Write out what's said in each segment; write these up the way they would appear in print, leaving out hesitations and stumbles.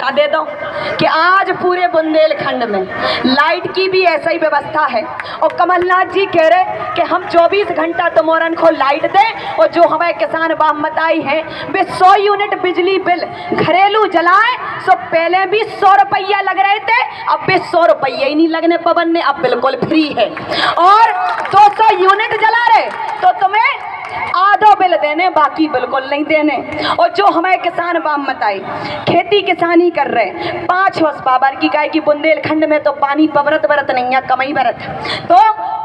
मौका दे दो कि आज पूरे बुंदेलखंड में लाइट की भी ऐसा ही व्यवस्था है। और कमलनाथ जी कह रहे कि हम 24 घंटा तो मोरन को लाइट दें, और जो हमारे किसान बामताई हैं वे 100 यूनिट बिजली बिल घरेलू जलाएं। सो पहले भी 100 रुपया लग रहे थे, अब भी 100 रुपया ही नहीं लगने पवन ने, अब बिल्कुल फ्री है। और 200 यूनिट जला रहे तो तुम्हें आधो बिल देने, बाकी बिल्कुल नहीं देने। और जो हमारे किसान बामताई खेती किसानी कर रहे 5 हॉर्स पावर की, गाय की बुंदेलखंड में तो पानी पवरत बरत नहीं है, कमई बरत, तो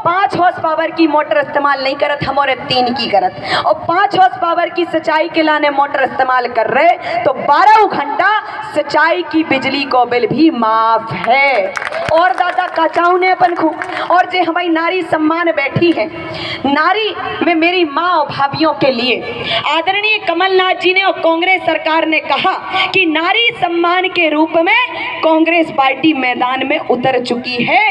5 हॉर्स पावर की मोटर इस्तेमाल नहीं करत, हमारे 3 की करत। और 5 हॉर्स पावर की सिंचाई के लाने मोटर इस्तेमाल कर रहे तो 12 घंटा सिंचाई की बिजली को बिल भी माफ है। और दादा काचाऊ ने अपन को, और जो हमारी नारी सम्मान बैठी है, नारी में मेरी माँ और भाभियों के लिए आदरणीय कमलनाथ जी ने और कांग्रेस सरकार ने कहा कि नारी सम्मान के रूप में कांग्रेस पार्टी मैदान में उतर चुकी है।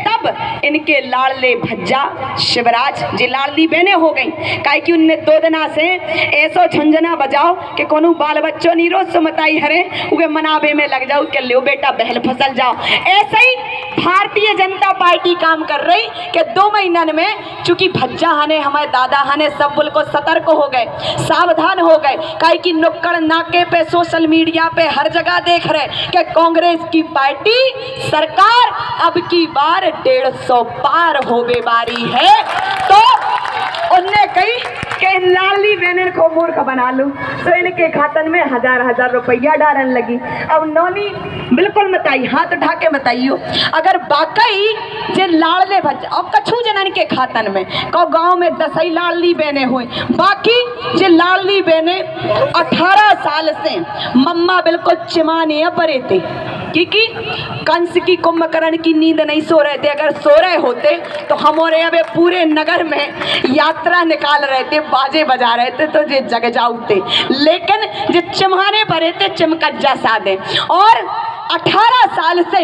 तब इनके लाडले भज्जा शिवराज जी लाडली बहने हो गई, काहे कि उनने 2 दिना से ऐसो झंझना बजाओ कि कोनो बाल बच्चों नी रोज सुमताई हरे उगे मनावे में लग जाओ कि लो बेटा बहल फसल जाओ। ऐसे ही भारतीय जनता पार्टी काम कर रही कि 2 महीनन में, चूंकि भज्जा हने हमारे दादा हने सब बिल्कुल सतर्क हो गए, सावधान हो गए, काहे कि नुक्कड़ नाके पे सोशल मीडिया पे हर जगह देख रहे कि कांग्रेस की पार्टी सरकार अब की बार 150 पार होवे बारी है। तो उनने कही कि लाली बहन को मूर्ख बना लूं, तो इनके खातन में 1000 रुपया डालने लगी। अब नौनी बिल्कुल बताई, हाथ उठा के बताइयो, अगर वाकई जे लाडले भज्जा और कछु जनन के खातन में को गांव में 10 ही लाडली बहने हुई, बाकी जे लाडली बहने 18 साल से मम्मा बिल्कुल चिमानिया परे थे, क्योंकि कंस की कुंभकर्ण की नींद नहीं सो रहे थे। अगर सो रहे होते तो हमारे अब पूरे नगर में यात्रा निकाल रहे थे, बाजे बजा रहे थे, तो जे जग जाऊते, लेकिन जे चिमहाने परे थे चिमकज्जा साधे। और 18 साल से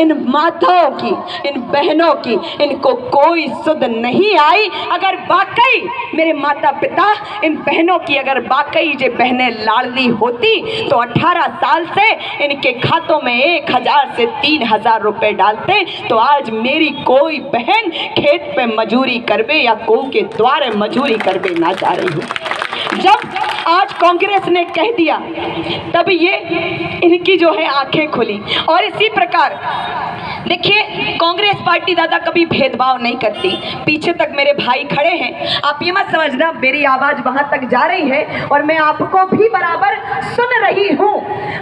इन माताओं की, इन बहनों की इनको कोई सुध नहीं आई। अगर वाकई मेरे माता पिता इन बहनों की अगर वाकई जे बहनें लाडली होती तो 18 साल से इनके खातों में 1000 से 3000 रुपए डालते, तो आज मेरी कोई बहन खेत पे मजूरी करबे या को के द्वारे मजूरी करबे ना जा रही हूँ। जब आज कांग्रेस ने कह दिया तब ये इनकी जो है आंखें खुली। और इसी प्रकार देखिए, कांग्रेस पार्टी दादा कभी भेदभाव नहीं करती। पीछे तक मेरे भाई खड़े हैं, आप ये मत समझना मेरी आवाज वहां तक जा रही है और मैं आपको भी बराबर सुन रही हूँ।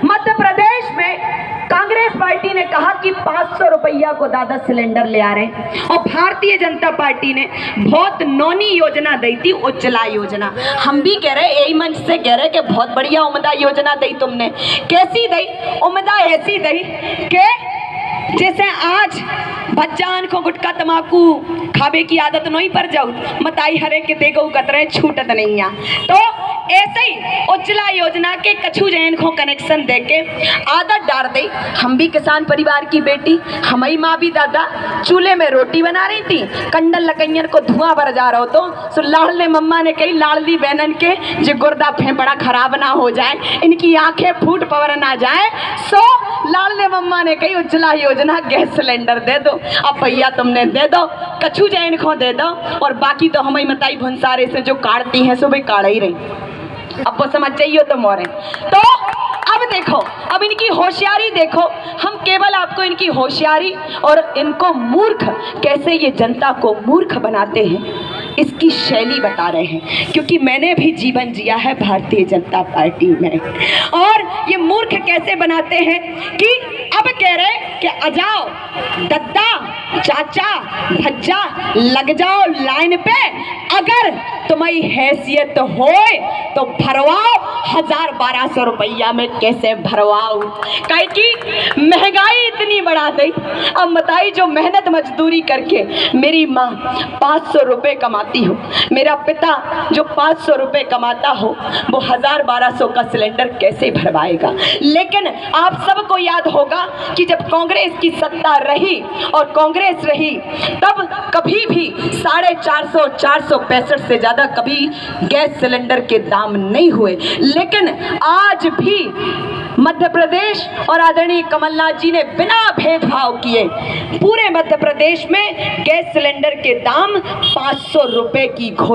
मध्य प्रदेश में कांग्रेस पार्टी ने कहा कि 500 रुपया को दादा सिलेंडर ले आ रहे हैं, और भारतीय जनता पार्टी ने बहुत नौनी योजना दी थी, उज्ज्वला योजना। हम भी कह रहे, यही मंच से कह रहे कि बहुत बढ़िया उम्दा योजना दी तुमने। कैसी दी उम्दा? ऐसी दी कि जैसे आज बच्चान को गुटखा तमाकू खावे की आदत नहीं पड़ जाऊ, मताई हरे के देखो कतरे छूटत नहीं आ, तो ऐसे ही उज्ज्वला योजना के कछु जैन को कनेक्शन देके आदत डाल दी। हम भी किसान परिवार की बेटी, हमारी माँ भी दादा चूल्हे में रोटी बना रही थी, कंडल लकैयन को धुआं भर जा रहा हो, तो लाडले मम्मा ने कही लाडली बहनन के जो गुर्दा फेफड़ा खराब ना हो जाए, इनकी आंखें फूट पवर ना जाए, सो लाडले मम्मा ने कही उज्ज्वला योजना गैस सिलेंडर दे दो। अब भैया तुमने दे दो, कछु जैन को दे दो, और बाकी तो हमारी मताई भंसारे से जो काटती हैं सो भाई काढ़ ही रही। अब वो समझ जाइए तो मोरे। तो अब देखो, अब इनकी होशियारी देखो, हम केवल आपको इनकी होशियारी और इनको मूर्ख कैसे ये जनता को मूर्ख बनाते हैं इसकी शैली बता रहे हैं, क्योंकि मैंने भी जीवन जिया है भारतीय जनता पार्टी में। और ये मूर्ख कैसे बनाते हैं कि अब कह रहे कि आ जाओ दद्दा चाचा भज्जा लग जाओ लाइन पे, अगर तुम्हारी हैसियत होए तो भरवाओ, 1000-1200 रुपया में कैसे भरवाओ, काहे कि महंगाई इतनी बढ़ा दी। अब बताइए, जो मेहनत मजदूरी करके मेरी माँ 500 रुपये कमाती हो, मेरा पिता जो 500 रुपये कमाता हो, वो 1000-1200 का सिलेंडर कैसे भरवाएगा। लेकिन आप सबको याद होगा कि जब कांग्रेस की सत्ता रही और कांग्रेस रही, तब कभी भी 465 से ज़्यादा तरह कभी गैस सिलेंडर के दाम नहीं हुए। लेकिन आज भी मध्य प्रदेश और आदरणीय कमलनाथ जी ने बिना भेदभाव किए पूरे मध्य प्रदेश में गैस सिलेंडर के दाम 500 रुपए की घोषणा